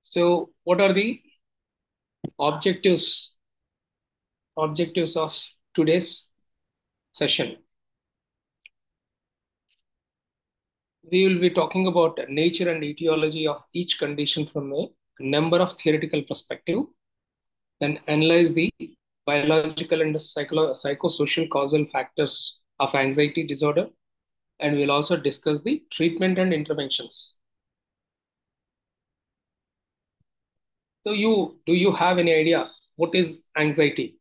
So, what are the objectives of today's session? We will be talking about nature and etiology of each condition from a number of theoretical perspective, then analyze the biological and psychosocial causal factors of anxiety disorder, and we'll also discuss the treatment and interventions. So, do you have any idea what is anxiety?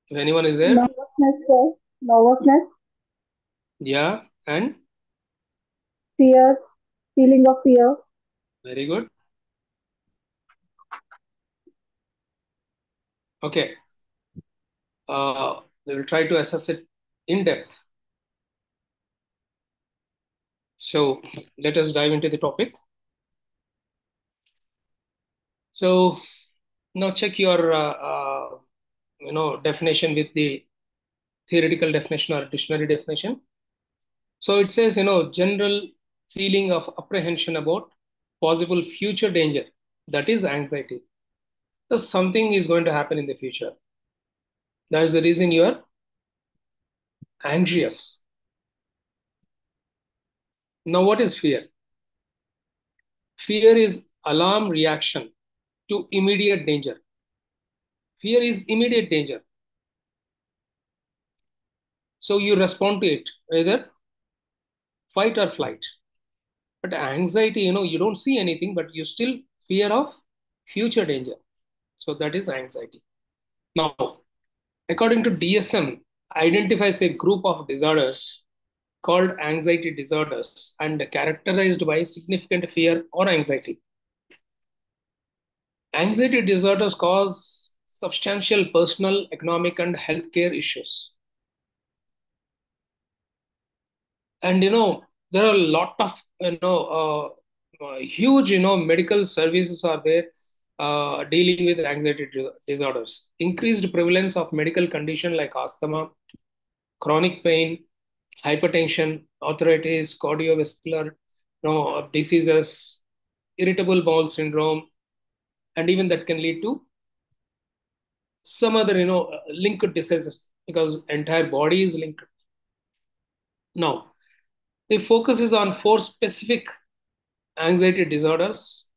If anyone is there, Nervousness, sir. Nervousness, yeah, and fear, feeling of fear. very good. Okay, we will try to assess it in depth. So let us dive into the topic. So now check your definition with the theoretical definition or dictionary definition. So it says general feeling of apprehension about possible future danger. That is anxiety. So something is going to happen in the future. That is the reason you are anxious. Now what is fear? Fear is alarm reaction to immediate danger. Fear is immediate danger. So you respond to it, either fight or flight. But anxiety, you don't see anything, but you still fear of future danger. So that is anxiety. Now, according to DSM, identifies a group of disorders called anxiety disorders and characterized by significant fear or anxiety. Anxiety disorders cause substantial personal, economic, and healthcare issues. And there are a lot of huge medical services are there dealing with anxiety disorders. Increased prevalence of medical condition like asthma, chronic pain, hypertension, arthritis, cardiovascular diseases, irritable bowel syndrome, and even that can lead to some other linked diseases because entire body is linked. Now the focus is on four specific anxiety disorders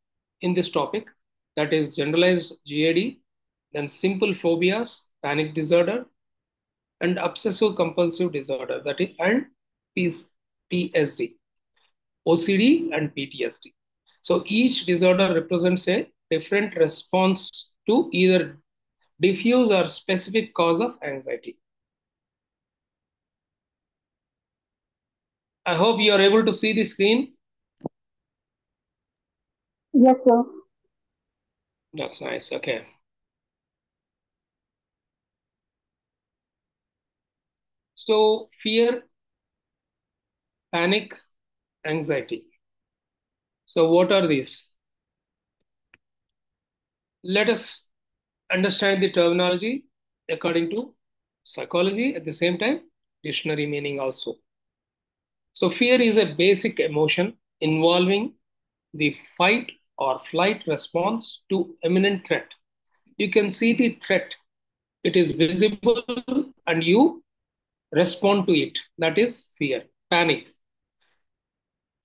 in this topic, that is generalized GAD, then simple phobias, panic disorder, and obsessive compulsive disorder, that is, and PSD, OCD, and PTSD. So each disorder represents a different response to either diffuse or specific cause of anxiety. I hope you are able to see the screen. Yes, sir. That's nice. Okay. So fear, panic, anxiety. So what are these? Let us understand the terminology according to psychology, at the same time dictionary meaning also. So fear is a basic emotion involving the fight or flight response to imminent threat. You can see the threat, it is visible, and you respond to it. That is fear. Panic,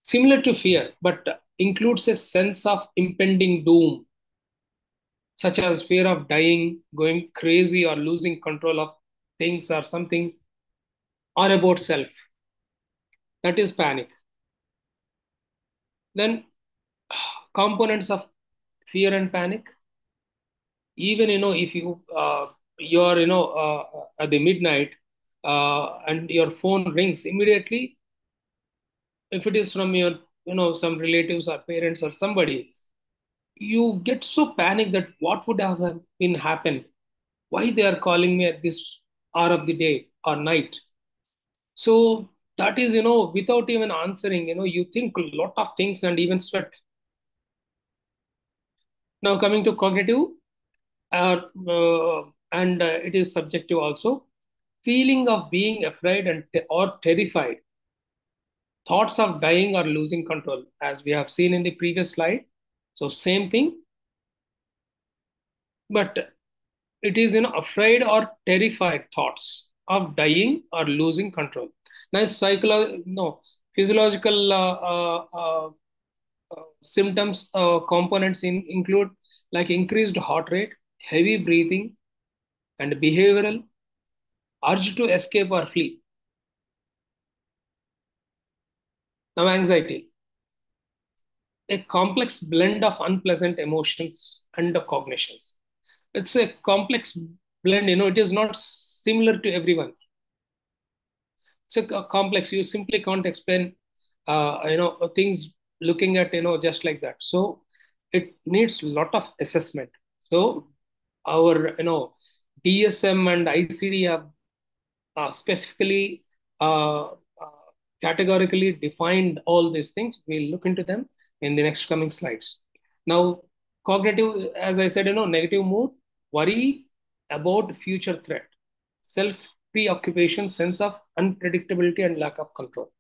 similar to fear, but includes a sense of impending doom, such as fear of dying, going crazy, or losing control of things or something, or about self. That is panic. Then, components of fear and panic. Even if you're at the midnight and your phone rings immediately, if it is from your some relatives or parents or somebody, you get so panicked that what would have been happened, why they are calling me at this hour of the day or night. So that is, without even answering, you think a lot of things and even sweat. Now coming to cognitive, and it is subjective also. Feeling of being afraid or terrified, thoughts of dying or losing control, as we have seen in the previous slide. So same thing, but it is afraid or terrified thoughts of dying or losing control. Now, physiological symptoms components include like increased heart rate, heavy breathing, and behavioral urge to escape or flee. Now, anxiety, a complex blend of unpleasant emotions and cognitions. It's a complex blend, it is not similar to everyone. It's a complex, you simply can't explain, things looking at, just like that. So it needs a lot of assessment. So our, DSM and ICD have specifically categorically defined all these things. We'll look into them in the next coming slides. Now, cognitive, as I said, negative mood, worry about future threat, self preoccupation, sense of unpredictability, and lack of control.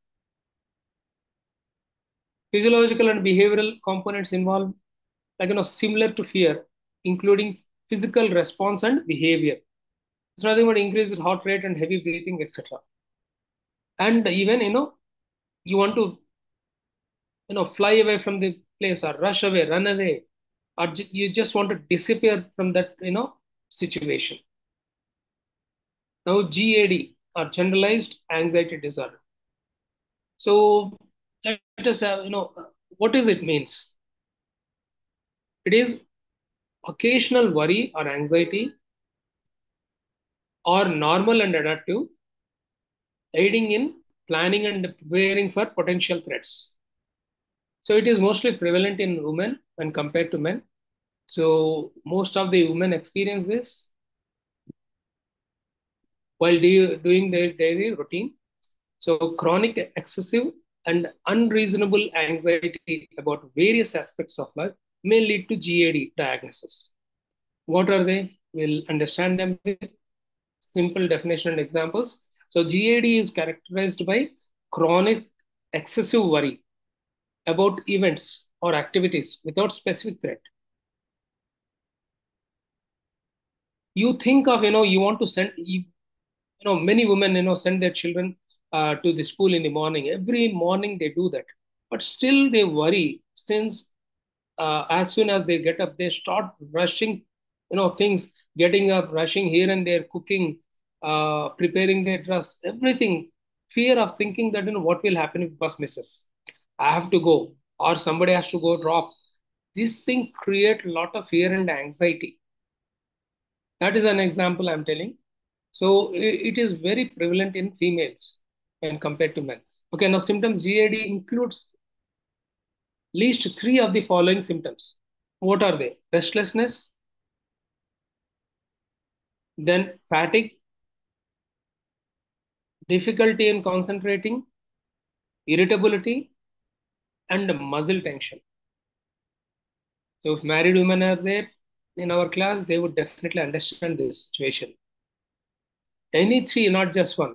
Physiological and behavioral components involve, like, similar to fear, including physical response and behavior. It's nothing but increased heart rate and heavy breathing, etc. And even, you want to, fly away from the place or rush away, run away, or you just want to disappear from that, situation. Now, GAD, or generalized anxiety disorder. So let us have, what does it means? It is occasional worry or anxiety or normal and adaptive, aiding in planning and preparing for potential threats. So it is mostly prevalent in women when compared to men. So most of the women experience this while doing their daily routine. So chronic, excessive, and unreasonable anxiety about various aspects of life may lead to GAD diagnosis. What are they? We'll understand them with simple definition and examples. So GAD is characterized by chronic excessive worry about events or activities without specific threat. You think of, you want to send, many women, send their children to the school in the morning. Every morning they do that. But still they worry since as soon as they get up, they start rushing, things, getting up, rushing here and there, cooking, preparing their dress, everything. Fear of thinking that, what will happen if bus misses? I have to go, or somebody has to go drop. This thing create a lot of fear and anxiety. That is an example I'm telling. So it is very prevalent in females when compared to men. Okay, now symptoms GAD includes least three of the following symptoms. What are they? Restlessness, then fatigue, difficulty in concentrating, irritability, and muscle tension. So if married women are there in our class, they would definitely understand this situation. Any three, not just one.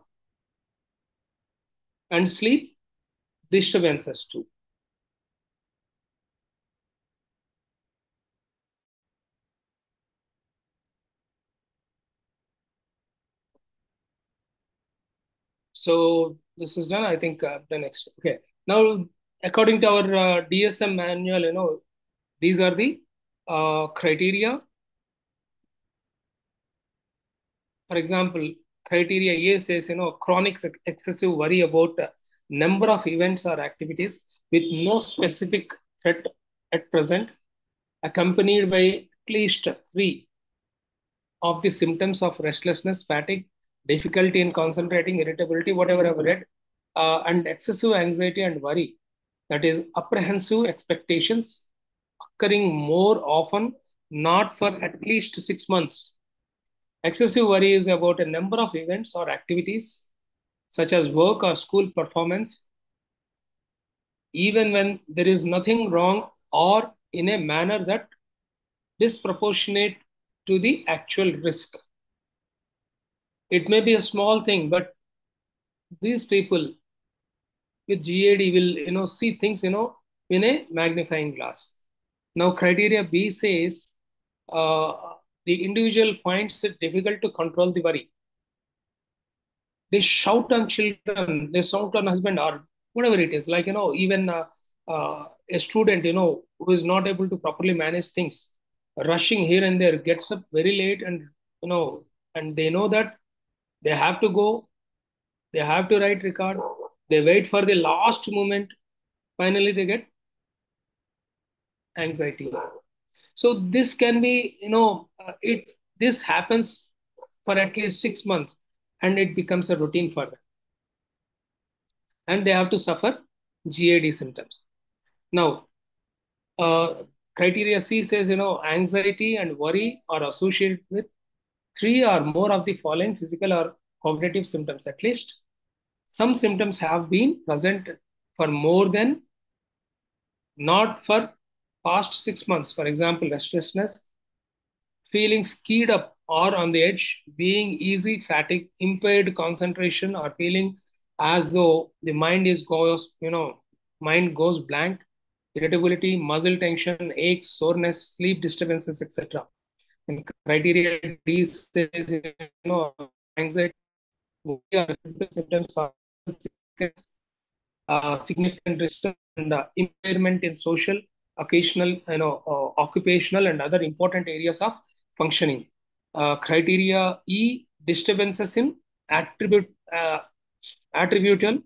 And sleep disturbances too. So this is done. I think the next. Okay. Now, according to our DSM manual, these are the criteria. For example, criteria A says, chronic excessive worry about number of events or activities with no specific threat at present, accompanied by at least three of the symptoms of restlessness, fatigue, difficulty in concentrating, irritability, whatever I've read, and excessive anxiety and worry. That is apprehensive expectations occurring more often, not for at least 6 months. Excessive worry is about a number of events or activities, such as work or school performance, even when there is nothing wrong or in a manner that disproportionate to the actual risk. It may be a small thing, but these people with GAD will see things in a magnifying glass. Now, criteria B says uh, the individual finds it difficult to control the worry. They shout on children, they shout on husband or whatever it is. Like even a student who is not able to properly manage things, rushing here and there, gets up very late, and you know, and they know that they have to go, they have to write record. They wait for the last moment. Finally, they get anxiety. So this can be, it this happens for at least 6 months, and it becomes a routine for them, and they have to suffer GAD symptoms. Now, uh, criteria C says, anxiety and worry are associated with three or more of the following physical or cognitive symptoms. At least some symptoms have been present for more than, not for past 6 months. For example, restlessness, feeling skied up or on the edge, being easy fatigue, impaired concentration, or feeling as though the mind goes blank, irritability, muscle tension, aches, soreness, sleep disturbances, etc. And criteria D says, anxiety or physical symptoms for significant distress and impairment in social, occasional, occupational, and other important areas of functioning. Criteria E, disturbances in attribute attributable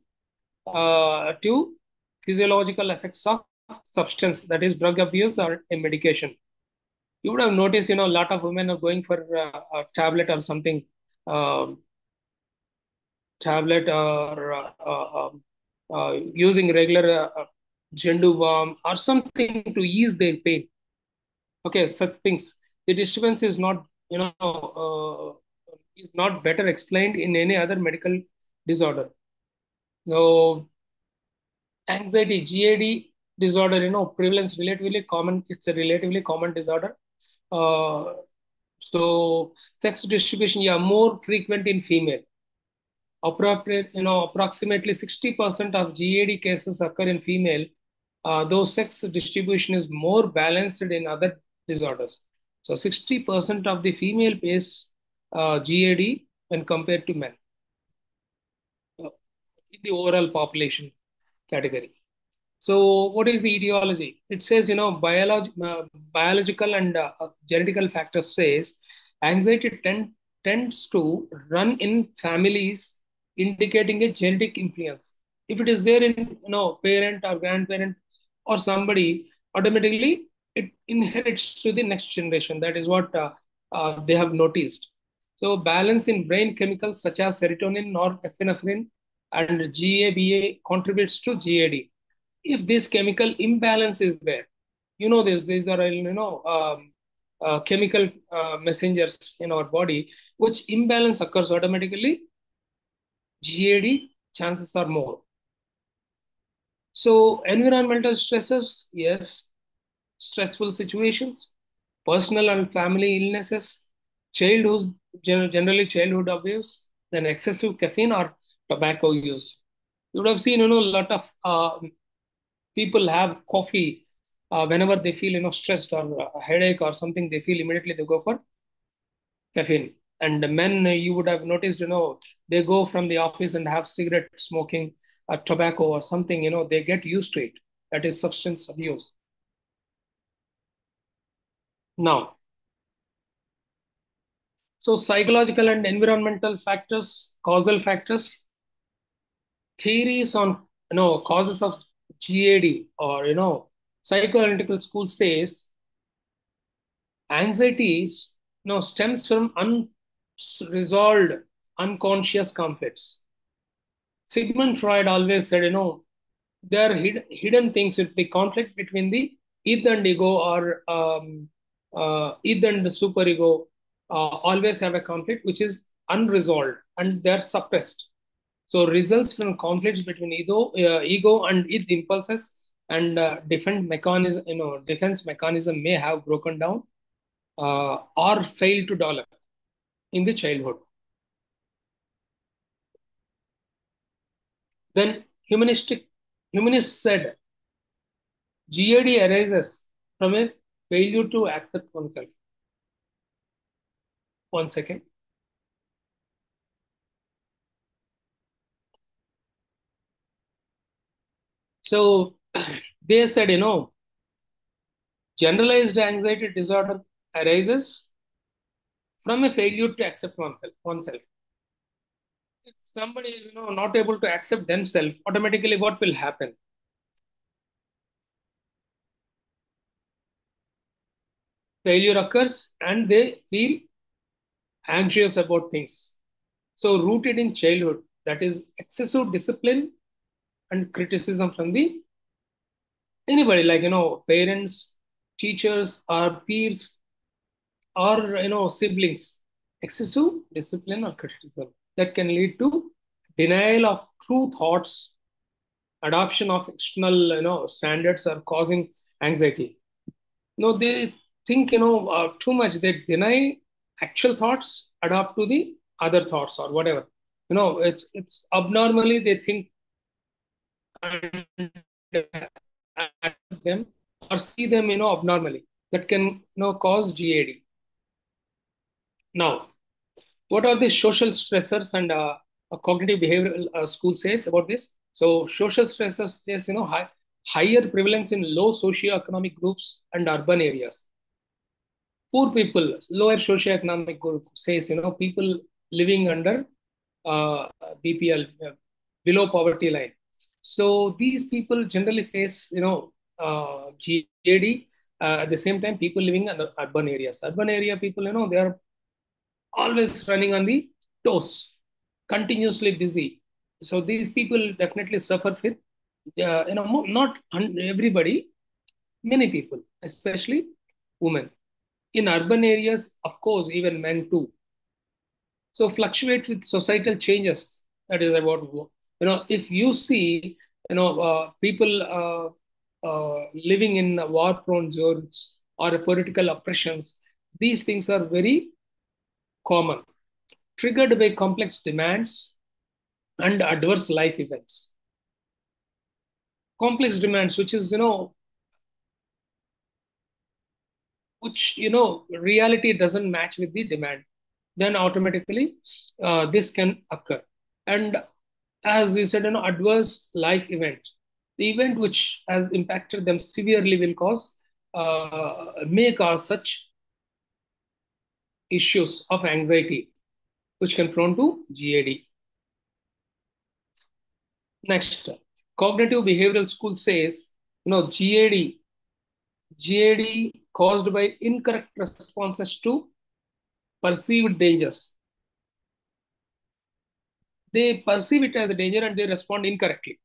to physiological effects of substance, that is drug abuse or a medication. You would have noticed, a lot of women are going for a tablet or something, uh, tablet or using regular Gendu balm or something to ease their pain. Okay, such things. The disturbance is not better explained in any other medical disorder. So anxiety, GAD disorder, prevalence relatively common. It's a relatively common disorder. Uh, so sex distribution, yeah, more frequent in female. Approximately 60% of GAD cases occur in female, though sex distribution is more balanced in other disorders. So 60% of the female face GAD when compared to men in the overall population category. So, what is the etiology? It says, biological and genetical factors says anxiety tends to run in families, indicating a genetic influence. If it is there in, parent or grandparent or somebody, automatically it inherits to the next generation. That is what they have noticed. So, balance in brain chemicals such as serotonin, norepinephrine, and GABA contributes to GAD. If this chemical imbalance is there, these are chemical messengers in our body, which imbalance occurs automatically, GAD chances are more. So environmental stresses, yes, stressful situations, personal and family illnesses, childhood, generally childhood abuse, then excessive caffeine or tobacco use. You would have seen, a lot of people have coffee whenever they feel stressed or a headache or something. They feel immediately they go for caffeine. And the men, you would have noticed, they go from the office and have cigarette smoking, tobacco or something. They get used to it. That is substance abuse. Now, so psychological and environmental factors, causal factors, theories on causes of GAD, or psychoanalytical school says anxiety stems from unresolved unconscious conflicts. Sigmund Freud always said, there are hidden things with the conflict between the id and ego, or id and the superego always have a conflict which is unresolved and they're suppressed. So results from conflicts between ego and id impulses and defense mechanism may have broken down or fail to develop in the childhood. Then humanistic Humanists said GAD arises from a failure to accept oneself. One second. So they said, generalized anxiety disorder arises from a failure to accept oneself. If somebody is, not able to accept themselves, automatically what will happen? Failure occurs and they feel anxious about things. So rooted in childhood, that is excessive discipline and criticism from the anybody, like parents, teachers, or peers, or siblings. Excessive discipline or criticism that can lead to denial of true thoughts, adoption of external standards, are causing anxiety. They think too much. They deny actual thoughts, adopt to the other thoughts or whatever. It's abnormally they think and accept them or see them abnormally. That can cause GAD. Now, what are the social stressors and cognitive behavioral school says about this? So social stressors says higher prevalence in low socioeconomic groups and urban areas. Poor people, lower socioeconomic group says people living under uh, BPL, below poverty line. So these people generally face GAD. At the same time, people living in urban areas. Urban area people, they are always running on the toes, continuously busy. So these people definitely suffer with, not everybody, many people, especially women. In urban areas, of course, even men too. So fluctuate with societal changes. That is about, if you see, people living in war-prone zones or political oppressions, these things are very common, triggered by complex demands and adverse life events. Complex demands, which is, which, reality doesn't match with the demand, then automatically this can occur. And as you said, adverse life event, the event which has impacted them severely will cause, may cause such issues of anxiety, which can prone to GAD. Next, cognitive behavioral school says, GAD caused by incorrect responses to perceived dangers. They perceive it as a danger and they respond incorrectly.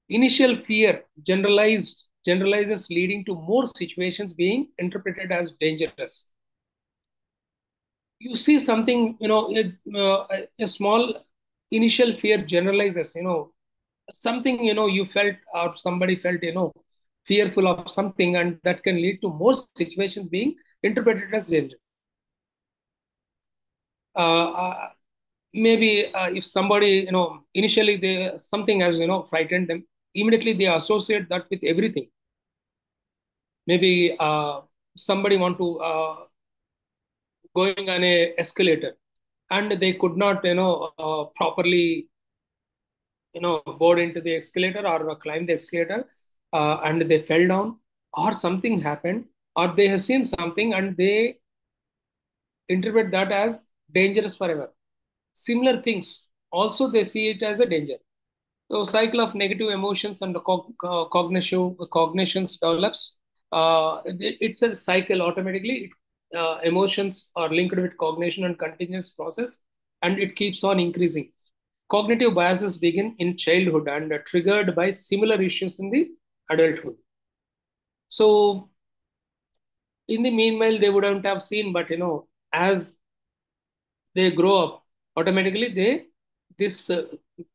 Initial fear generalizes, leading to more situations being interpreted as dangerous. You see something, a small initial fear generalizes, something, you felt or somebody felt, fearful of something, and that can lead to more situations being interpreted as danger. Uh, Maybe if somebody, initially they something has, frightened them, immediately they associate that with everything. Maybe somebody want to going on a escalator and they could not, properly, board into the escalator or climb the escalator, and they fell down or something happened, or they have seen something and they interpret that as dangerous forever. Similar things also they see it as a danger. So cycle of negative emotions and cognitions develops. It's a cycle automatically. Emotions are linked with cognition and continuous process, and it keeps on increasing. Cognitive biases begin in childhood and are triggered by similar issues in the adulthood. So in the meanwhile, they wouldn't have seen, but as they grow up, automatically they this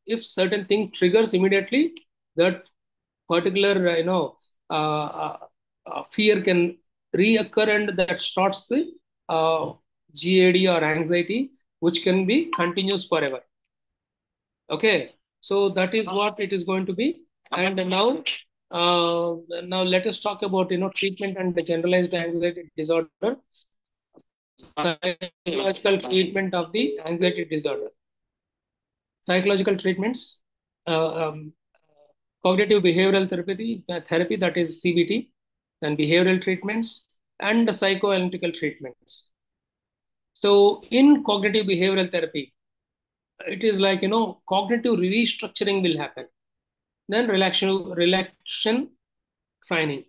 if certain thing triggers immediately, that particular fear can reoccur and that starts the uh, GAD or anxiety, which can be continuous forever. Okay, so that is what it is going to be. And now let us talk about treatment and the generalized anxiety disorder, psychological treatment of the anxiety disorder. Psychological treatments, cognitive behavioral therapy, that is CBT, then behavioral treatments, and the psychoanalytical treatments. So in cognitive behavioral therapy, it is like cognitive restructuring will happen. Then relaxation training.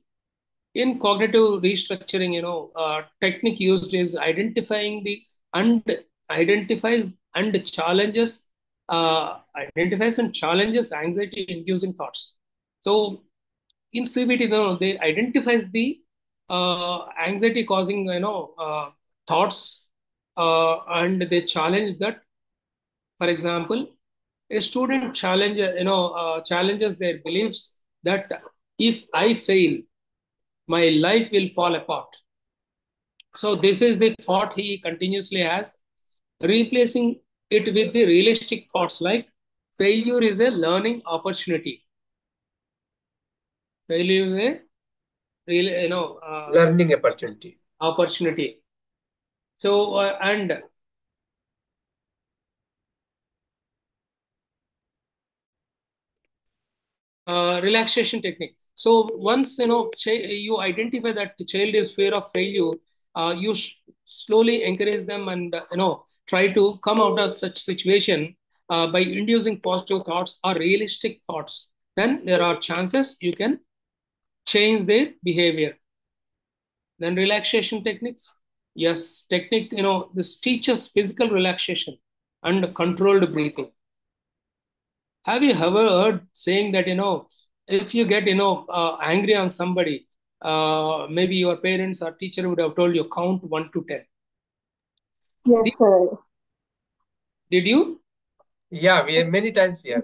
In cognitive restructuring, technique used is and identifies and challenges identifies and challenges anxiety inducing thoughts. So in CBT, they identifies the anxiety causing thoughts, and they challenge that. For example, a student challenges their beliefs that if I fail, my life will fall apart. So this is the thought he continuously has, replacing it with the realistic thoughts like failure is a learning opportunity. Failure is a learning opportunity. So and relaxation technique. So once you identify that the child is fear of failure, you slowly encourage them and try to come out of such situation by inducing positive thoughts or realistic thoughts. Then there are chances you can change their behavior. Then relaxation techniques. Yes, technique. This teaches physical relaxation and controlled breathing. Have you ever heard saying that, if you get, angry on somebody, maybe your parents or teacher would have told you count 1 to 10. Yes, sir. Did you? Yeah, we many times we have.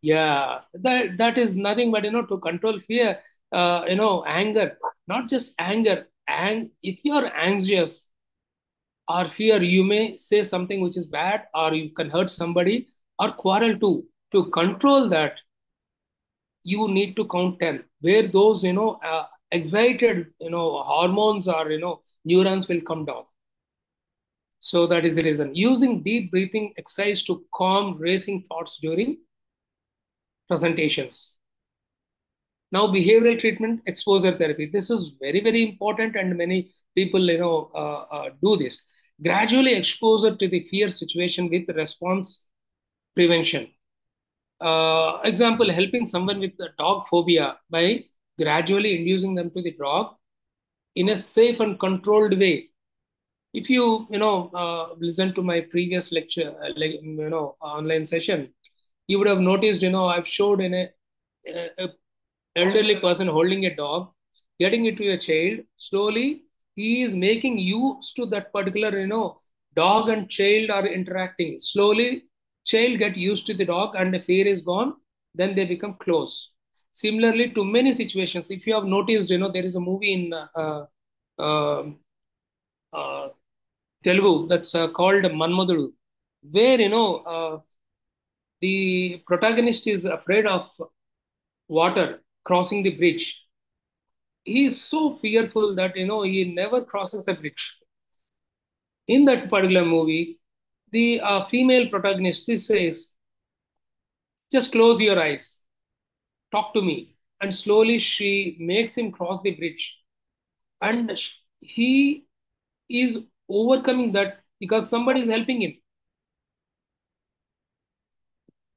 Yeah, that is nothing but, to control fear, anger, not just anger. If you are anxious or fear, you may say something which is bad, or you can hurt somebody or quarrel too. To control that, you need to count 10, where those excited hormones or neurons will come down. So that is the reason, using deep breathing exercise to calm racing thoughts during presentations. Now behavioral treatment, exposure therapy, this is very very important, and many people do this. Gradually exposure to the fear situation with response prevention. Example, helping someone with a dog phobia by gradually inducing them to the dog in a safe and controlled way. If you listen to my previous lecture, online session, you would have noticed, I've showed in a elderly person holding a dog, getting it to a child. Slowly, he is making use to that particular, dog and child are interacting. Slowly, child get used to the dog and the fear is gone. Then they become close. Similarly, to many situations, if you have noticed, there is a movie in uh, uh, Telugu that's called Manmadudu, where the protagonist is afraid of water crossing the bridge. He is so fearful that he never crosses a bridge. In that particular movie, the female protagonist, she says, "Just close your eyes, talk to me," and slowly she makes him cross the bridge, and he is overcoming that because somebody is helping him.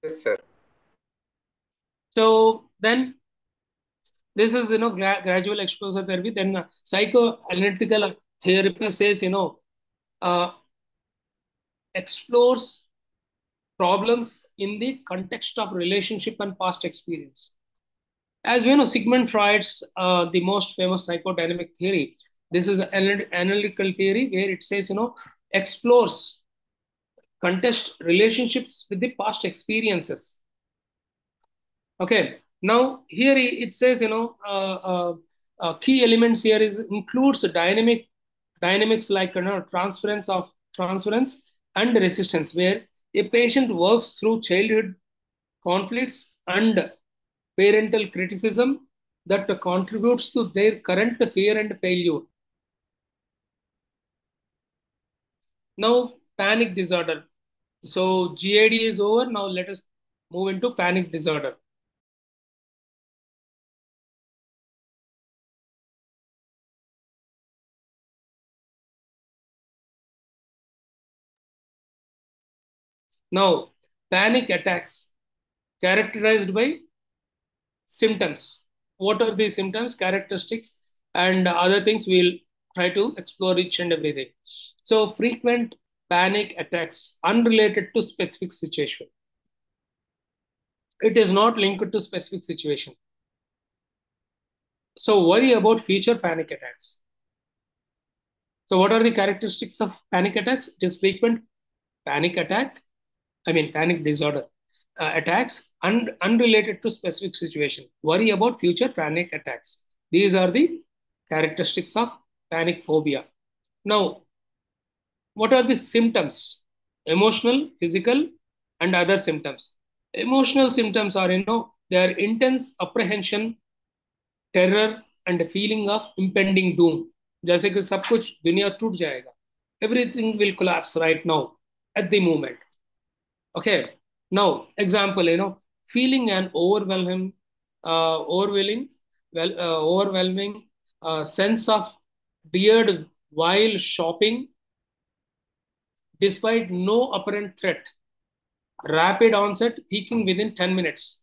Yes, sir. So then this is gradual exposure therapy. Then psychoanalytical therapy says uh, explores problems in the context of relationship and past experience. As we know, Sigmund Freud's the most famous psychodynamic theory. This is an analytical theory where it says explores contest relationships with the past experiences. Okay. Now here it says key elements here is includes dynamics like transference and resistance, where a patient works through childhood conflicts and parental criticism that contributes to their current fear and failure. Now, panic disorder. So, GAD is over. Now, let us move into panic disorder. Now, panic attacks characterized by symptoms. What are the symptoms, characteristics, and other things? We'll try to explore each and everything. So, frequent panic attacks unrelated to specific situation. It is not linked to specific situation. So, worry about future panic attacks. So, what are the characteristics of panic attacks? It is frequent panic attack, panic disorder attacks unrelated to specific situation. Worry about future panic attacks. These are the characteristics of panic phobia. Now, what are the symptoms? Emotional, physical, and other symptoms. Emotional symptoms are, they are intense apprehension, terror, and a feeling of impending doom. जैसे कि सब कुछ दुनिया टूट जाएगा. Everything will collapse right now at the moment. Okay. Now, example, feeling an overwhelming sense of dread while shopping, despite no apparent threat. Rapid onset, peaking within 10 minutes.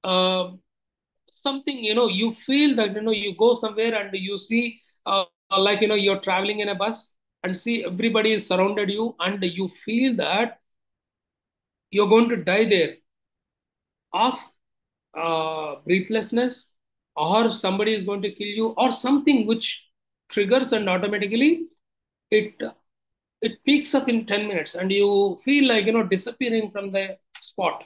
Something, you feel that, you go somewhere and you see, you're traveling in a bus and see everybody is surrounded you and you feel that you're going to die there of breathlessness, or somebody is going to kill you, or something which triggers and automatically it it peaks up in 10 minutes and you feel like disappearing from the spot.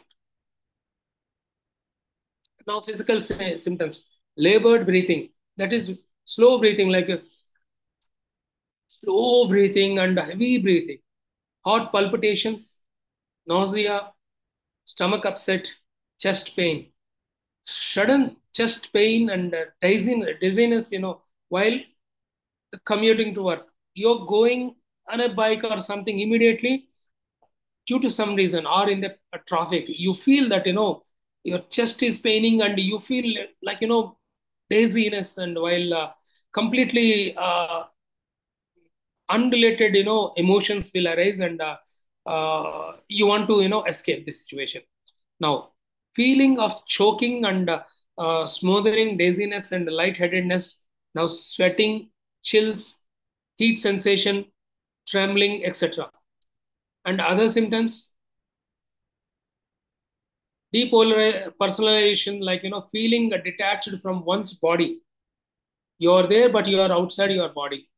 Now, physical symptoms: labored breathing, that is slow breathing, like slow breathing and heavy breathing, heart palpitations, nausea, stomach upset, chest pain, sudden chest pain and dizziness, while commuting to work. You're going on a bike or something, immediately, due to some reason, or in the traffic, you feel that, your chest is paining and you feel like, dizziness, and while completely unrelated, emotions will arise, and you want to, escape this situation. Now, feeling of choking and smothering, dizziness and lightheadedness. Now, sweating, chills, heat sensation, trembling, etc. And other symptoms: depersonalization, like, feeling detached from one's body. You're there, but you are outside your body.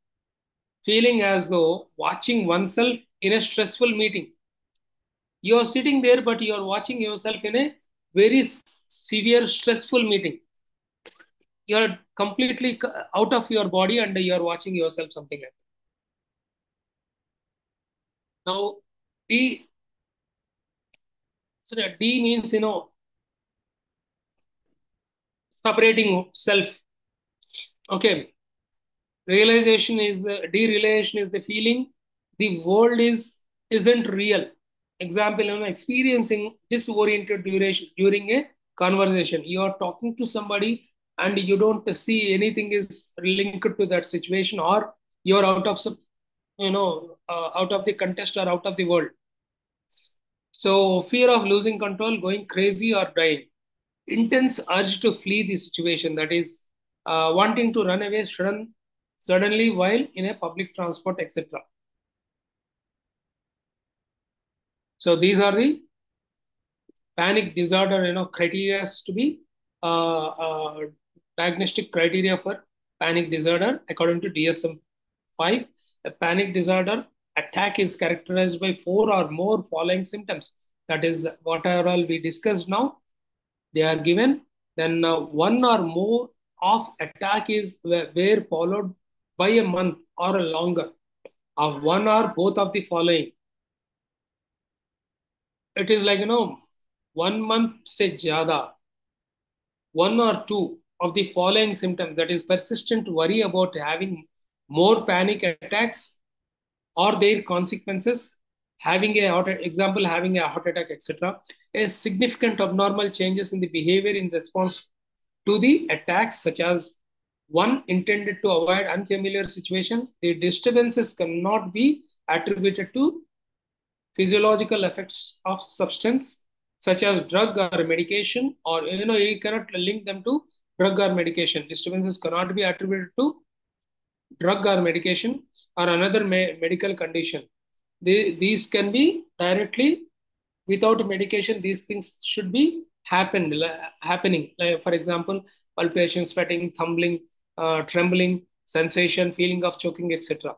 Feeling as though watching oneself in a stressful meeting. You're sitting there, but you're watching yourself in a very severe, stressful meeting. You're completely out of your body and you're watching yourself, something like that. Now, D, so D means, separating self. Okay. Derealization is the feeling the world isn't real. Example, experiencing disoriented during a conversation. You are talking to somebody and you don't see anything is linked to that situation, or you're out of out of the context or out of the world. So, fear of losing control, going crazy, or dying. Intense urge to flee the situation, that is wanting to run away suddenly while in a public transport, etc. So these are the panic disorder, criteria to be diagnostic criteria for panic disorder according to DSM-5. A panic disorder attack is characterized by 4 or more following symptoms. That is what all we discussed now. They are given. Then one or more of attack were followed by a month or longer of one or both of the following. It is like 1 month se zyada, one or two of the following symptoms, that is persistent worry about having more panic attacks or their consequences, having a having a heart attack, etc., a significant abnormal changes in the behavior in response to the attacks, such as one intended to avoid unfamiliar situations. The disturbances cannot be attributed to physiological effects of substance such as drug or medication, or you cannot link them to drug or medication. Disturbances cannot be attributed to drug or medication or another medical condition. These can be directly without medication. These things should be happening. Like, for example, palpitations, sweating, tumbling, trembling, sensation, feeling of choking, etc.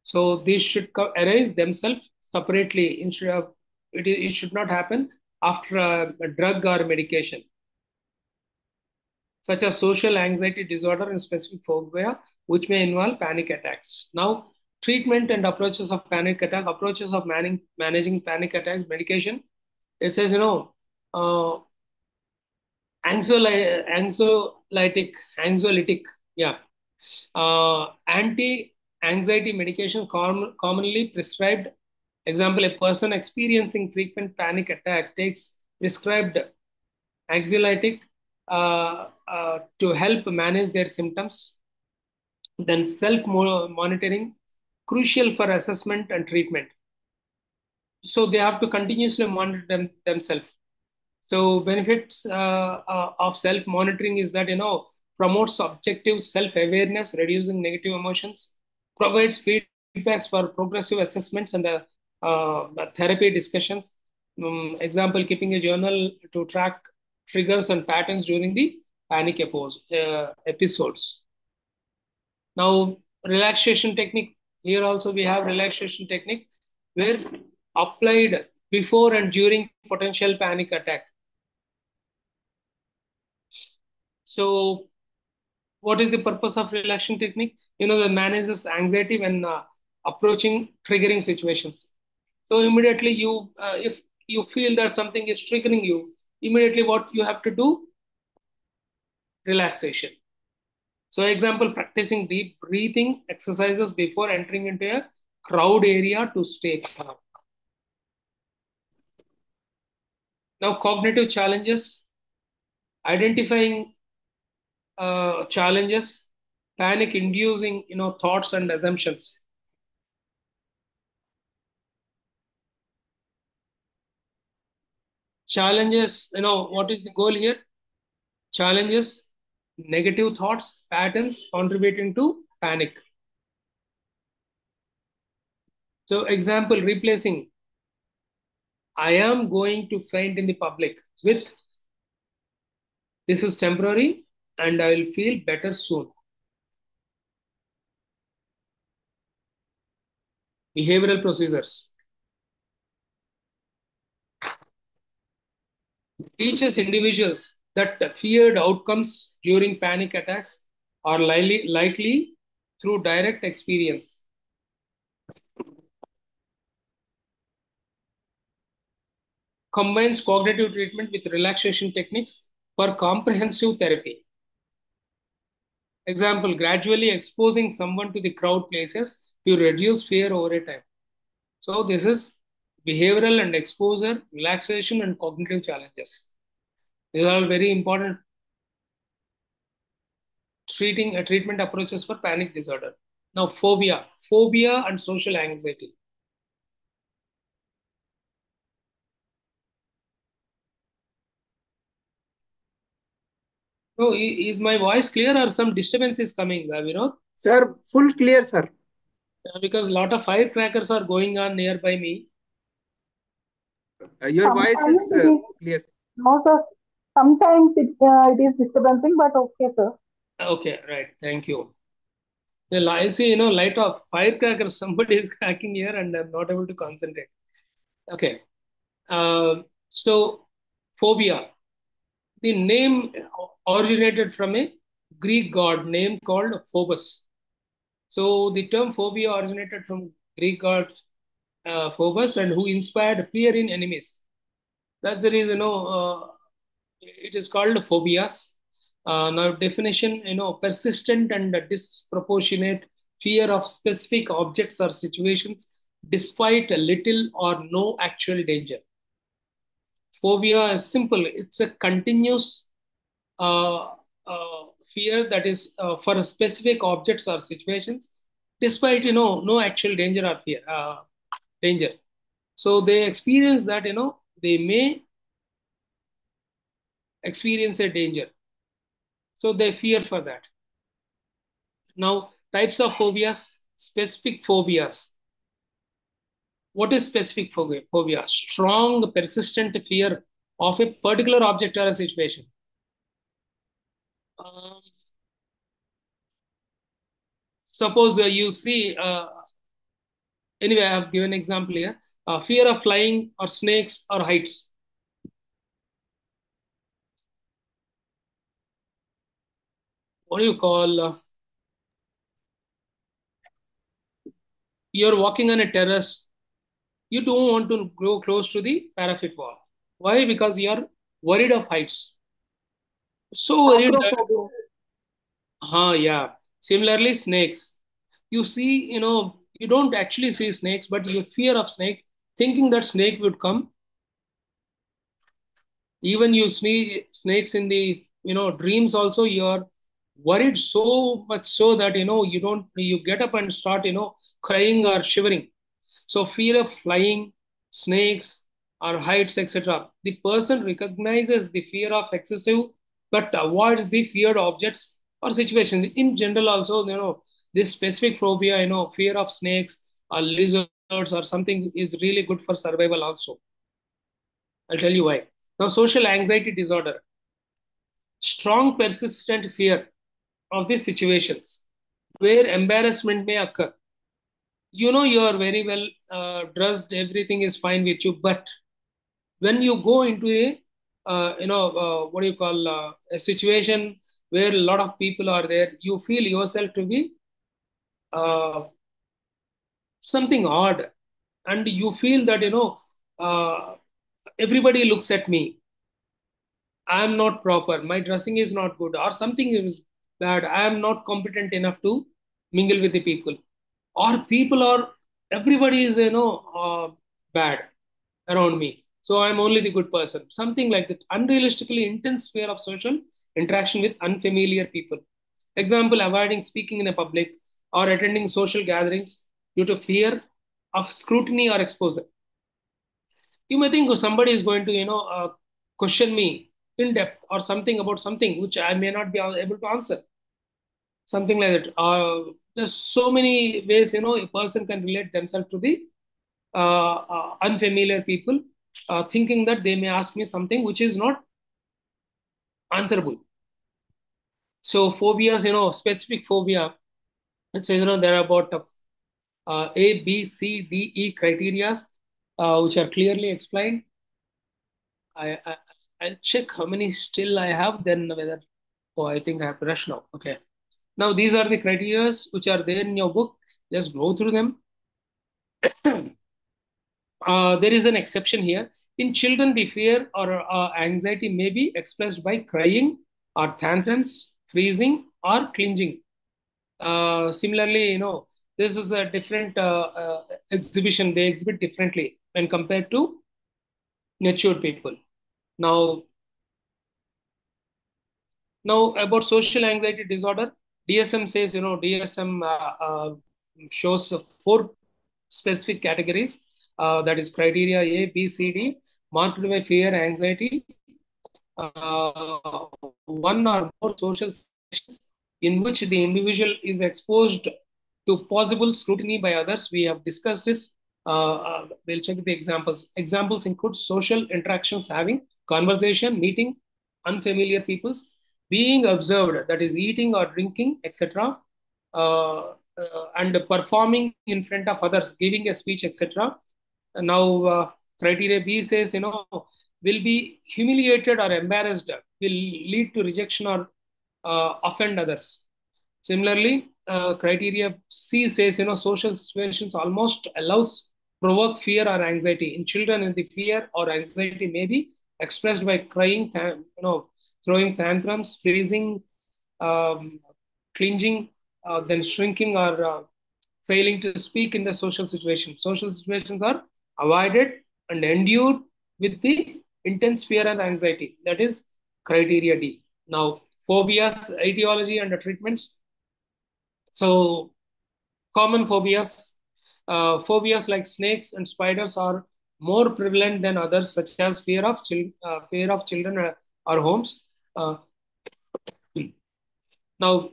So these should arise themselves separately instead of it should not happen after a drug or medication, such as social anxiety disorder and specific phobia, which may involve panic attacks. Now, treatment and approaches of panic attack, approaches of managing panic attacks, medication. It says, uh, anxiolytic, yeah. Anti-anxiety medication commonly prescribed. Example, a person experiencing frequent panic attack takes prescribed anxiolytic to help manage their symptoms. Then self-monitoring, crucial for assessment and treatment. So they have to continuously monitor themselves. So benefits of self-monitoring is that, promotes objective self-awareness, reducing negative emotions, provides feedbacks for progressive assessments and therapy discussions. Example, keeping a journal to track triggers and patterns during the panic episodes. Now, relaxation technique. Here also we have relaxation technique where applied before and during potential panic attack. So what is the purpose of relaxation technique? That manages anxiety when approaching triggering situations. So immediately if you feel that something is triggering you, immediately what you have to do? Relaxation. So example, practicing deep breathing exercises before entering into a crowd area to stay calm. Now, cognitive challenges, identifying challenges, panic inducing, thoughts and assumptions. Challenges, what is the goal here? Challenges, negative thoughts, patterns contributing to panic. So example, replacing I am going to faint in the public with this is temporary and I will feel better soon. Behavioral procedures. Teaches individuals that feared outcomes during panic attacks are likely through direct experience. Combines cognitive treatment with relaxation techniques for comprehensive therapy. Example, gradually exposing someone to the crowd places to reduce fear over a time. So this is behavioral and exposure, relaxation and cognitive challenges. These are all very important treatment approaches for panic disorder. Now, phobia and social anxiety. So, is my voice clear or some disturbance is coming, Vinod? Sir, full clear, sir. Because a lot of firecrackers are going on nearby me. Your voice is clear. No, sir. Sometimes it is disturbing, but okay, sir. Okay, right. Thank you. Well, I see, light of firecrackers. Somebody is cracking here and I'm not able to concentrate. Okay. So, phobia. The name originated from a Greek god name called Phobos. So the term phobia originated from Greek god Phobos, and who inspired fear in enemies. That's the reason, it is called phobias. Now definition, persistent and disproportionate fear of specific objects or situations despite a little or no actual danger. Phobia is simple. It's a continuous uh, fear that is for a specific objects or situations, despite no actual danger or fear danger. So they experience that they may experience a danger, so they fear for that. Now types of phobias, specific phobias. What is specific phobia? Strong, persistent fear of a particular object or a situation. Um, Suppose you see, anyway, I have given example here. Fear of flying or snakes or heights. What do you call? You're walking on a terrace. You don't want to go close to the parapet wall. Why? Because you're worried of heights. So worried that, Acrophobia. yeah. Similarly, snakes. You see, you don't actually see snakes, but you fear of snakes, thinking that snake would come. Even you see snakes in the dreams also. You're worried so much so that you get up and start crying or shivering. So fear of flying, snakes, or heights, etc. The person recognizes the fear of excessive but avoids the feared objects or situations. In general, also, this specific phobia, fear of snakes or lizards or something is really good for survival also. I'll tell you why. Now, social anxiety disorder, strong persistent fear of these situations where embarrassment may occur. You are very well dressed, everything is fine with you, but when you go into a what do you call, a situation where a lot of people are there, you feel yourself to be uh, something odd, and you feel that uh, everybody looks at me, I am not proper, my dressing is not good, or something is bad, I am not competent enough to mingle with the people, or people are, everybody is bad around me, so I'm only the good person, something like that. Unrealistically intense fear of social interaction with unfamiliar people. Example, avoiding speaking in a public or attending social gatherings due to fear of scrutiny or exposure. You may think, oh, somebody is going to question me in depth or something about something which I may not be able to answer, something like that. There's so many ways a person can relate themselves to the unfamiliar people, thinking that they may ask me something which is not answerable. So phobias, specific phobia, it says there are about A, B, C, D, E criteria, which are clearly explained. I I'll check how many still I have, then whether, oh, I think I have to rush now. Okay. Now these are the criteria which are there in your book. Just go through them. There is an exception here. In children, the fear or anxiety may be expressed by crying or tantrums, freezing, or clinging. Similarly, this is a different exhibition. They exhibit differently when compared to mature people. Now, about social anxiety disorder, DSM says, DSM shows four specific categories. That is criteria A, B, C, D, marked by fear, anxiety, uh, one or more social situations in which the individual is exposed to possible scrutiny by others. We have discussed this. We'll check the examples. Examples include social interactions, having conversation, meeting unfamiliar peoples, being observed, that is eating or drinking, etc., and performing in front of others, giving a speech, etc. Now, criteria B says, will be humiliated or embarrassed, will lead to rejection or offend others. Similarly, criteria C says, social situations almost allows provoke fear or anxiety. In children, the fear or anxiety may be expressed by crying, throwing tantrums, freezing, um, clinging, then shrinking, or failing to speak in the social situation. Social situations are avoided and endured with the intense fear and anxiety. That is criteria D. Now, phobias, etiology, and the treatments. So, common phobias. Phobias like snakes and spiders are more prevalent than others, such as fear of children or homes. Uh, Now,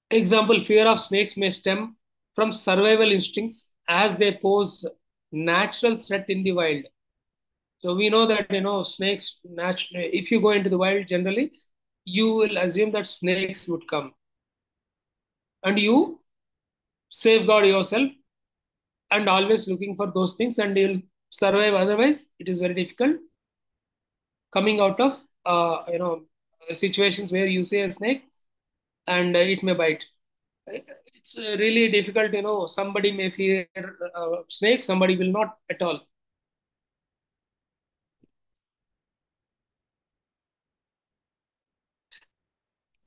example, fear of snakes may stem from survival instincts as they pose natural threat in the wild. So we know that snakes if you go into the wild generally, you will assume that snakes would come and you safeguard yourself and always looking for those things and you'll survive. Otherwise, it is very difficult coming out of situations where you see a snake and it may bite. It's really difficult. Somebody may fear snake, somebody will not at all.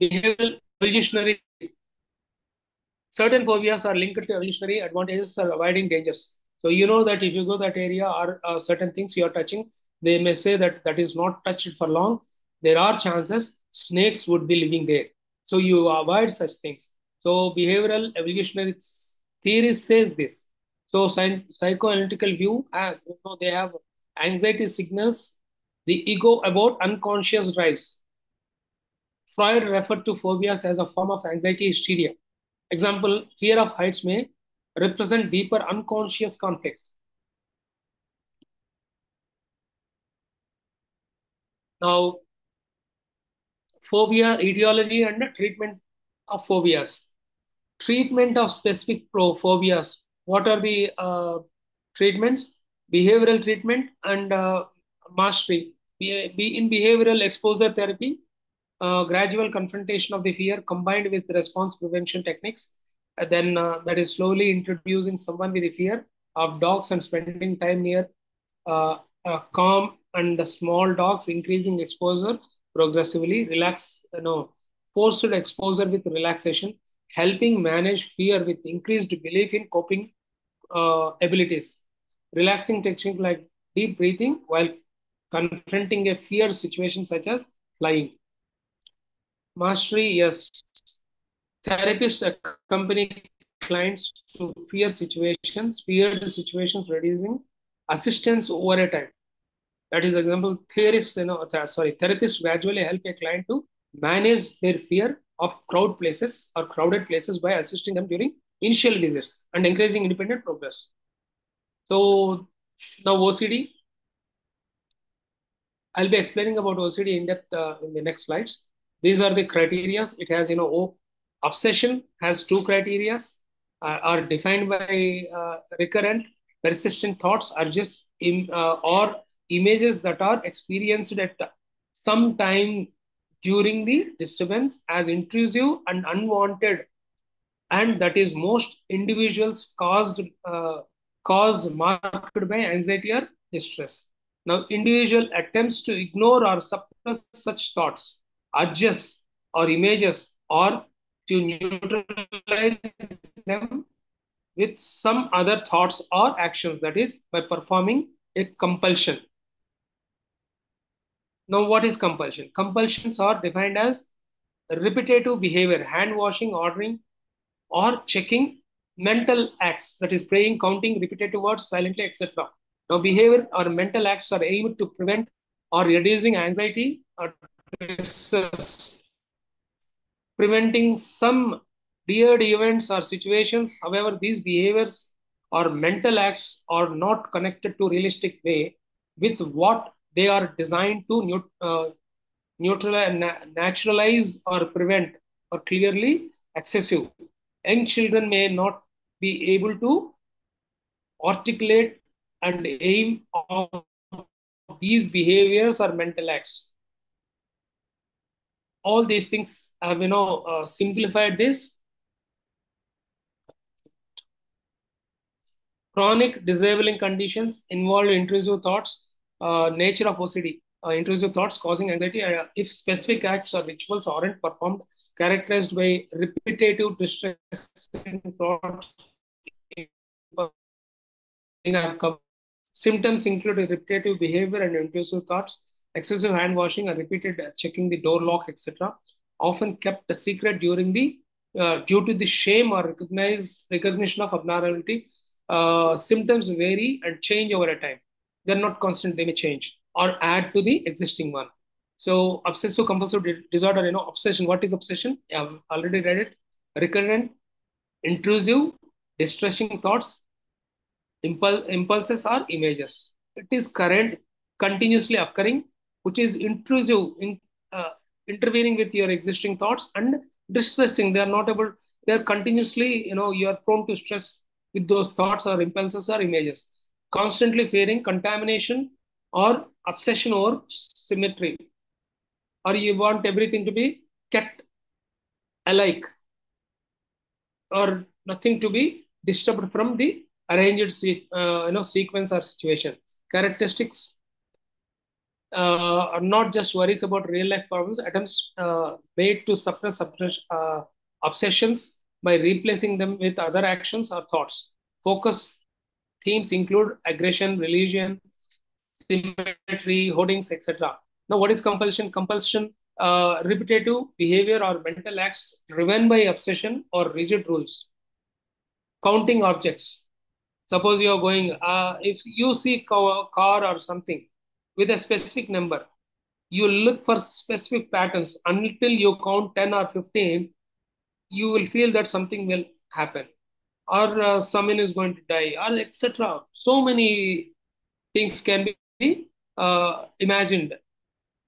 Behavioral evolutionary. Certain phobias are linked to evolutionary advantages or avoiding dangers. So you know that if you go that area or certain things you are touching, they may say that that is not touched for long. There are chances snakes would be living there. So you avoid such things. So behavioral evolutionary theory says this. So psychoanalytical view, they have anxiety signals the ego about unconscious drives. Freud referred to phobias as a form of anxiety hysteria. Example, fear of heights may represent deeper unconscious conflicts. Now, phobia, etiology, and the treatment of phobias. Treatment of specific phobias. What are the treatments? Behavioral treatment and mastery. In behavioral exposure therapy, gradual confrontation of the fear combined with response prevention techniques. Then that is slowly introducing someone with the fear of dogs and spending time near calm and the small dogs, increasing exposure progressively, forced exposure with relaxation, helping manage fear with increased belief in coping abilities. Relaxing technique like deep breathing while confronting a fear situation such as flying. Mastery, yes. Therapists accompany clients to feared situations, reducing assistance over a time. That is example. Therapists gradually help a client to manage their fear of crowded places by assisting them during initial visits and encouraging independent progress. So now OCD. I'll be explaining about OCD in depth in the next slides. These are the criteria. It has, obsession has two criteria, are defined by recurrent, persistent thoughts, urges, or images that are experienced at some time during the disturbance as intrusive and unwanted, and that is most individuals cause marked by anxiety or distress. Now, individual attempts to ignore or suppress such thoughts, urges, or images, or to neutralize them with some other thoughts or actions, that is, by performing a compulsion. Now, what is compulsion? Compulsions are defined as repetitive behavior, hand washing, ordering, or checking, mental acts, that is praying, counting, repetitive words silently, etc. Now, behavior or mental acts are aimed to prevent or reducing anxiety or distress, preventing some weird events or situations. However, these behaviors or mental acts are not connected to realistic way with what they are designed to neutralize, naturalize, or prevent, or clearly excessive. Young children may not be able to articulate and aim of these behaviors or mental acts. All these things have simplified this. Chronic disabling conditions involve intrusive thoughts. Nature of OCD. intrusive thoughts causing anxiety if specific acts or rituals aren't performed, characterized by repetitive distressing thoughts. Symptoms include repetitive behavior and intrusive thoughts, excessive hand washing, and repeated checking the door lock, etc. Often kept a secret during the due to the shame or recognition of abnormality. Symptoms vary and change over a time. They're not constant; they may change or add to the existing one. So, obsessive compulsive disorder, obsession. What is obsession? I've already read it. Recurrent, intrusive, distressing thoughts. Impulses are images. It is current, continuously occurring, which is intrusive, uh, intervening with your existing thoughts and distressing. They are not able. They are continuously, you are prone to stress with those thoughts or impulses or images. Constantly fearing contamination or obsession over symmetry, or you want everything to be kept alike or nothing to be disturbed from the arranged sequence or situation. Characteristics are not just worries about real life problems. Attempts made to suppress obsessions by replacing them with other actions or thoughts. Focus themes include aggression, religion, symmetry, hoardings, etc. Now, what is compulsion? Compulsion, repetitive behavior or mental acts driven by obsession or rigid rules. Counting objects. Suppose you are going, if you see car or something with a specific number, you look for specific patterns until you count 10 or 15, you will feel that something will happen or someone is going to die or etc. So many things can be imagined.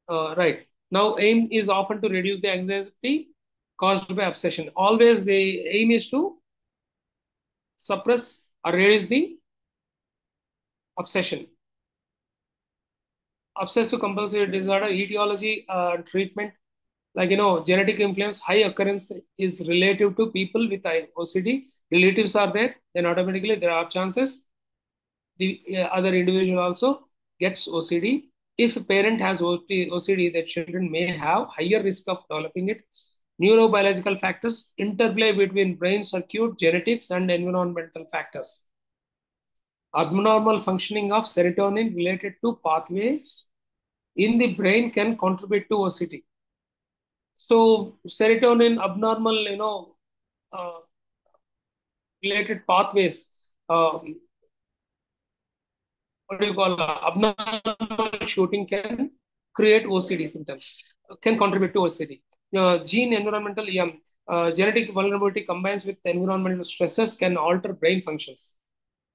Right. Now, aim is often to reduce the anxiety caused by obsession. Always the aim is to suppress or reduce the obsession. Obsessive compulsive disorder, etiology, treatment, like, genetic influence, high occurrence is relative to people with OCD. Relatives are there, then automatically there are chances the other individual also gets OCD. If a parent has OCD, the children may have higher risk of developing it. Neurobiological factors, interplay between brain circuit, genetics, and environmental factors. Abnormal functioning of serotonin related to pathways in the brain can contribute to OCD. So serotonin abnormal, uh, related pathways, what do you call abnormal shooting can create OCD symptoms, can contribute to OCD. Gene environmental, genetic vulnerability combines with environmental stressors can alter brain functions.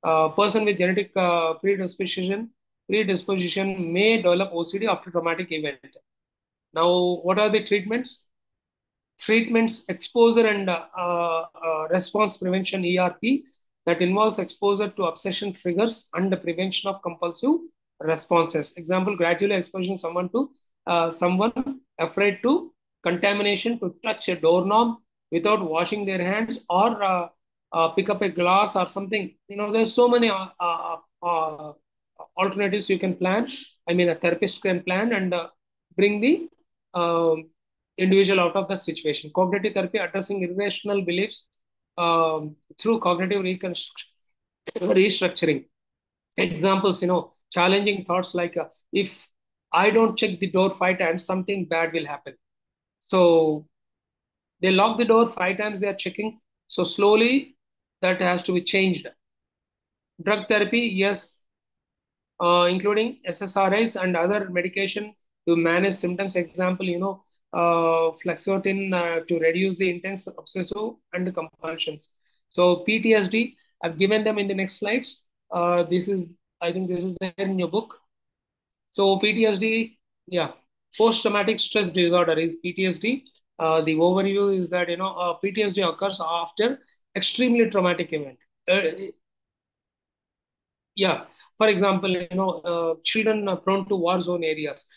Person with genetic predisposition may develop OCD after traumatic event. Now, what are the treatments? Treatments, exposure and response prevention, ERP, that involves exposure to obsession triggers and the prevention of compulsive responses. Example, gradually exposing someone to someone afraid to contamination to touch a doorknob without washing their hands or pick up a glass or something. There's so many alternatives you can plan. I mean, a therapist can plan and bring the individual out of the situation. Cognitive therapy addressing irrational beliefs through cognitive restructuring. Examples, challenging thoughts like if I don't check the door 5 times, something bad will happen. So they lock the door 5 times, they are checking. So slowly that has to be changed. Drug therapy, yes, including SSRIs and other medication to manage symptoms. Example, fluoxetine to reduce the intense obsessive and compulsions. So PTSD, I've given them in the next slides. I think this is there in your book. So PTSD, yeah, post-traumatic stress disorder is PTSD. The overview is that, PTSD occurs after extremely traumatic event. Yeah, for example, children are prone to war zone areas.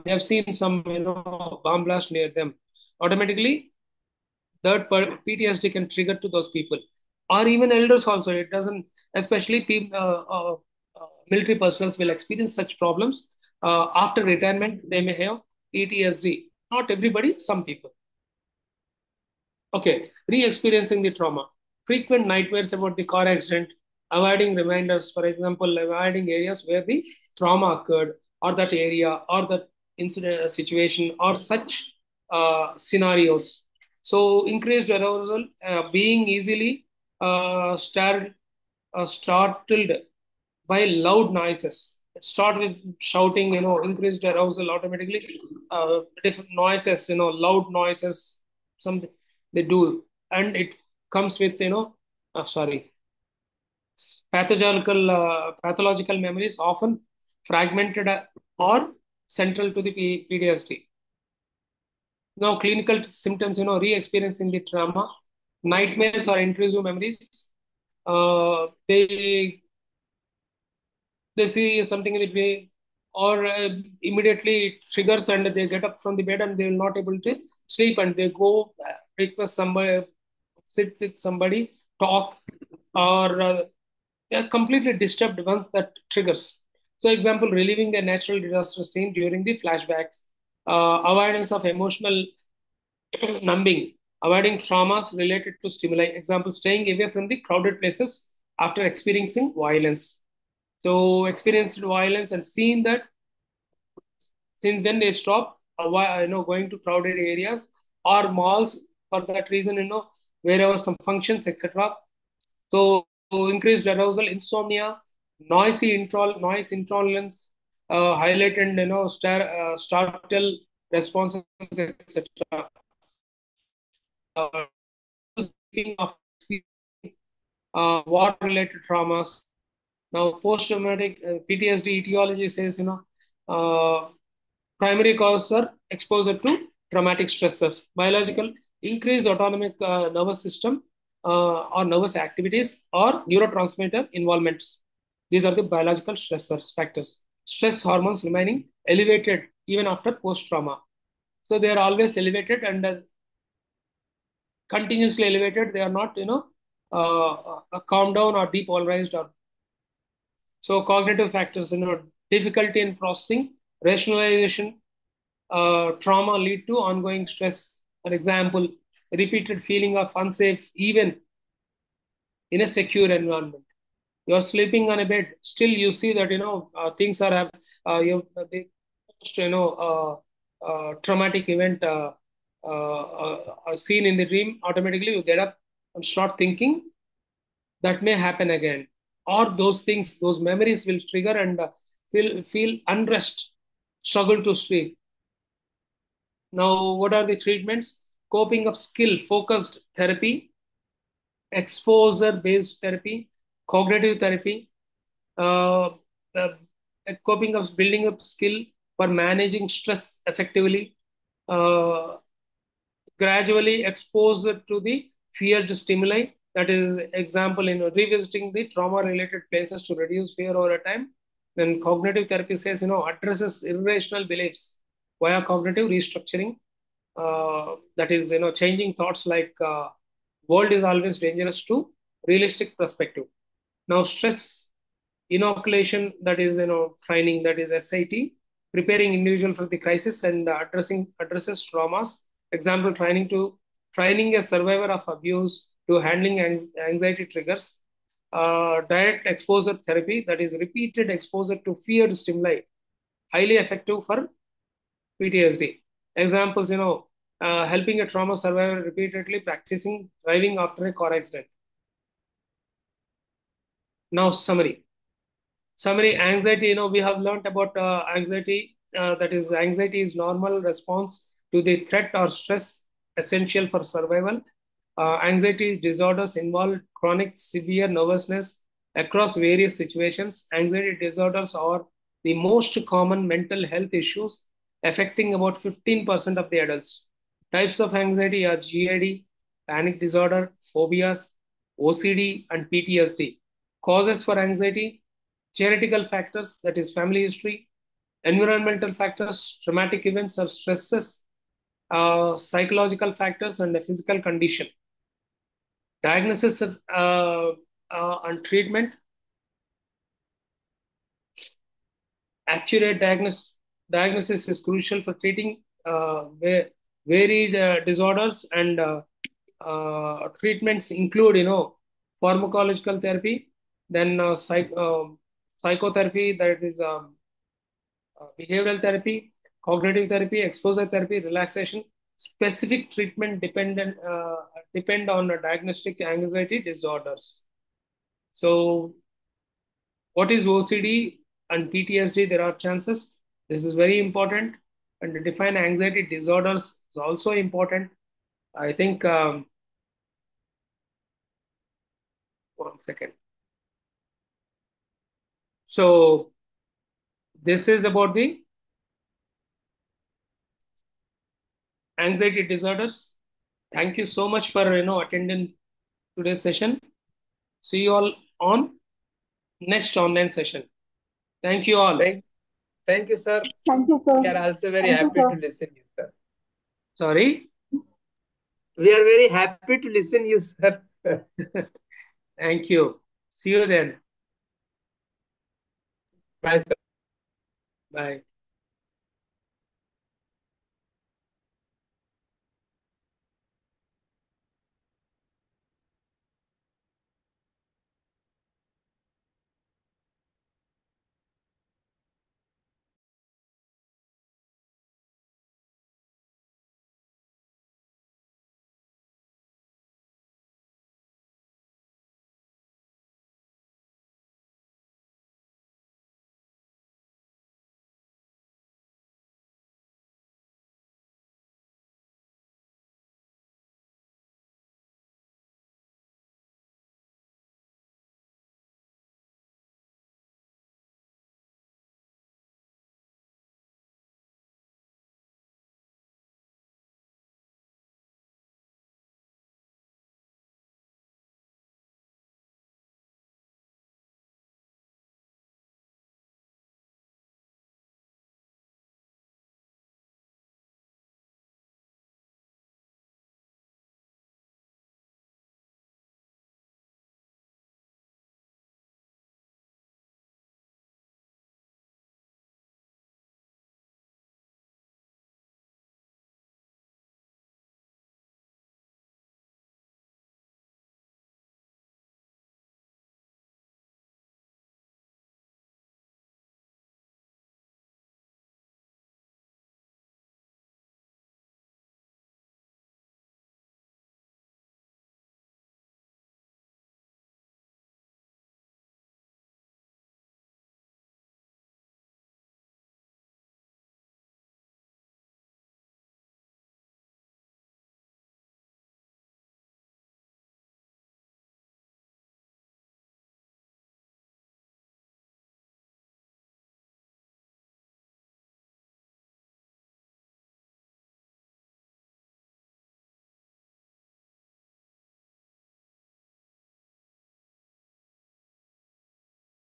They have seen some, bomb blast near them. Automatically, that PTSD can trigger to those people, or even elders also. It doesn't, especially military personnel will experience such problems. After retirement, they may have PTSD. Not everybody, some people. Okay, re-experiencing the trauma. Frequent nightmares about the car accident, avoiding reminders, for example, avoiding areas where the trauma occurred, or that area, or that incident, situation, or such scenarios. So, increased arousal, being easily startled by loud noises. Start with shouting, increased arousal automatically. Different noises, loud noises, something they do, and it comes with, sorry, pathological memories, often fragmented or central to the PTSD. Now, clinical symptoms, re-experiencing the trauma, nightmares or intrusive memories. They see something in the way, or immediately it triggers and they get up from the bed and they will not able to sleep, and they go request somebody, sit with somebody, talk, or they are completely disturbed once that triggers. So, example, reliving a natural disaster scene during the flashbacks, avoidance of emotional numbing, avoiding traumas related to stimuli. Example, staying away from the crowded places after experiencing violence. So, experienced violence and seen that, since then they stop, going to crowded areas or malls for that reason, wherever some functions, etc. So, increased arousal, insomnia, noise intolerance, highlighted, startle responses, etc. Speaking of war-related traumas, now post-traumatic PTSD etiology says, uh, primary causes are exposure to traumatic stressors, biological, increased autonomic nervous system or nervous activities or neurotransmitter involvements. These are the biological stressors factors. Stress hormones remaining elevated even after post-trauma. So they are always elevated and continuously elevated. They are not, calm down or depolarized. Or so cognitive factors, difficulty in processing, rationalization, trauma lead to ongoing stress. For example, repeated feeling of unsafe even in a secure environment. You're sleeping on a bed, still you see that things are the most traumatic event seen in the dream. Automatically, you get up and start thinking that may happen again, or those things, those memories will trigger and feel unrest, struggle to sleep. Now, what are the treatments? Coping of skill focused therapy, exposure based therapy, cognitive therapy, uh, uh, coping of building up skill for managing stress effectively, uh, gradually exposure to the feared stimuli. That is, example, revisiting the trauma related places to reduce fear over time. Then cognitive therapy says, addresses irrational beliefs via cognitive restructuring. That is, changing thoughts like world is always dangerous to realistic perspective. Now, stress inoculation, that is, training, that is SIT, preparing individual for the crisis and addresses traumas. Example, training a survivor of abuse to handling anxiety triggers. Direct exposure therapy, that is repeated exposure to feared stimuli, highly effective for PTSD. Examples, helping a trauma survivor repeatedly practicing driving after a car accident. Now, summary, anxiety, we have learned about anxiety. That is, anxiety is normal response to the threat or stress essential for survival. Anxiety disorders involve chronic severe nervousness across various situations. Anxiety disorders are the most common mental health issues affecting about 15% of the adults. Types of anxiety are GAD, panic disorder, phobias, OCD, and PTSD. Causes for anxiety: genetical factors, that is family history; environmental factors, traumatic events or stresses; psychological factors, and a physical condition. Diagnosis and treatment. Accurate diagnosis is crucial for treating varied disorders, and treatments include, pharmacological therapy, then psychotherapy, that is behavioral therapy, cognitive therapy, exposure therapy, relaxation. Specific treatment depend on diagnostic anxiety disorders. So, what is OCD and PTSD? There are chances. This is very important. And to define anxiety disorders is also important. I think, 1 second. So, this is about the anxiety disorders. Thank you so much for attending today's session. See you all on next online session. Thank you all. Thank you, sir. Thank you, sir. We are also very Thank you, happy sir. to listen you, sir. Sorry. We are very happy to listen you, sir. Thank you. See you then. Bye, sir. Bye.